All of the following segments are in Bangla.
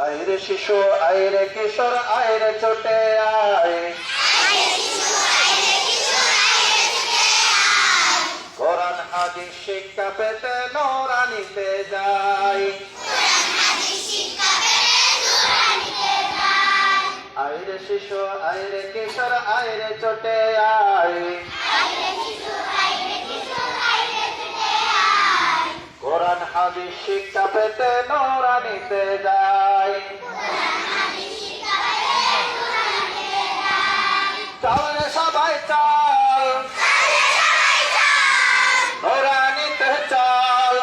আইরে শিশু আইরে কিশোর আইরে ছোটে আয়, কোরআন হাদিস শিক্ষা পেতে নূরানিতে যাই। আইরে শিশু আইরে কিশোর আইরে ছোটে আয়, কোরআন হাদিস শিক্ষা পেতে নূরানিতে যাই। চল সবাই চল, নূরানিতে চল,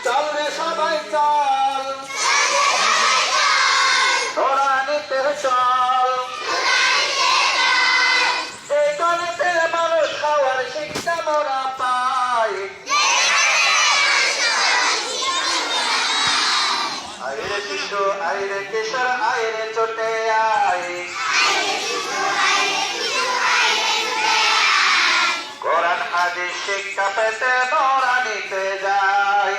চল রে সবাই চল, নূরানিতে চল। এই গণিতে মানুষ হওয়ার শিক্ষা মোরা পাই। আইরে শিশু আইরে কিশোর আইরে ছোটে আয়, কোরআন হাদিস শিক্ষা পেতে নূরানিতে যাই।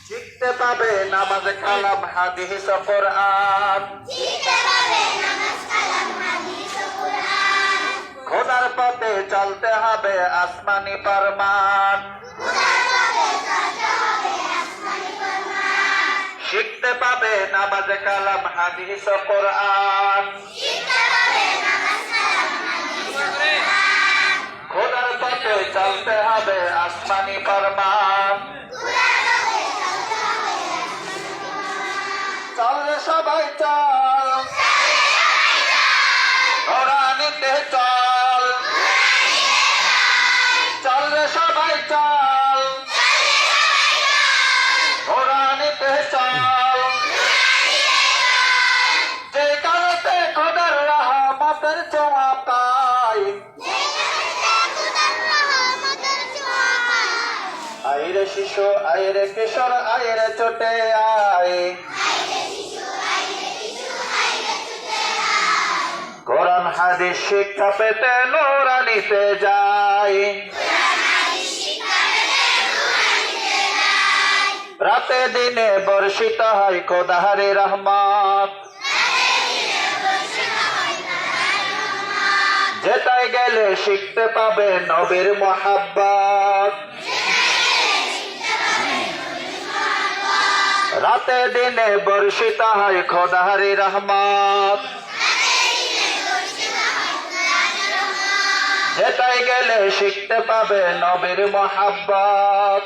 শিখতে পাবে নামাজ কালাম হাদিস কোরআন, খোদার পথে চলতে হবে আসমানি ফরমান। শিখতে পাবে নামাজ কালাম হাদিস কোরআন, খোদার পথে চলতে হবে আসমানি ফরমান। চল রে সবাই চল, নূরানিতে চল, চল রে সবাই চল, নূরানিতে চল। যে কারণে খোদার রহমতের ছোঁয়া পাই। আইরে শিশু আইরে কিশোর আইরে ছোটে আয়, কোরআন হাদিস শিক্ষা পেতে নূরানিতে যাই। রাতে দিনে বর্ষিত হয় খোদার রহমত, যেটাই গেলে শিখতে পাবে নবীর মোহাব্বত। রাতে দিনে বর্ষিত হয় খোদার রহমত, যেটাই গেলে শিখতে পাবে নবীর মোহাব্বত।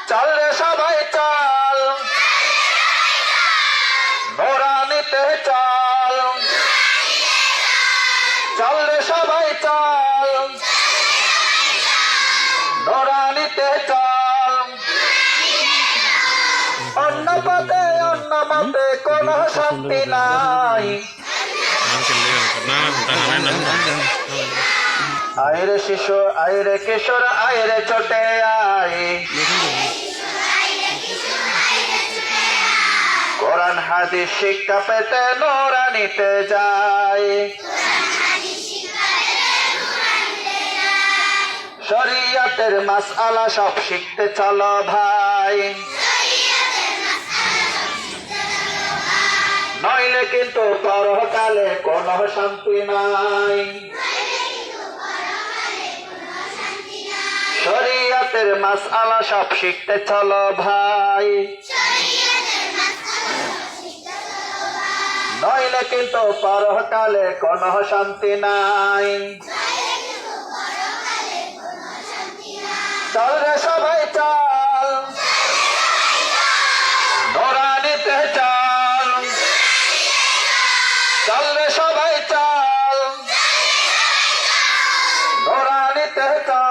চল রে সবাই চল, নূরানিতে চল, চল রে সবাই চল, নূরানিতে চল। অন্য পথে অন্য মতে কোনো শান্তি নাই। আইরে শিশু আইরে কিশোর আইরে ছোটে আয়, কোরআন হাদিস শিক্ষা পেতে নূরানিতে যাই। শরীয়তের মাসআলা সব শিখতে চলো ভাই, নইলে কিন্তু পরকালে কোনো শান্তি নাই। শরীয়তের মাসআলা সব শিখতে চলো ভাই, নইলে কিন্তু পরকালে কোনো শান্তি নাই। চল রে সবাই চল, নূরানিতে চল, চল রে সবাই চল, নূরানিতে চল।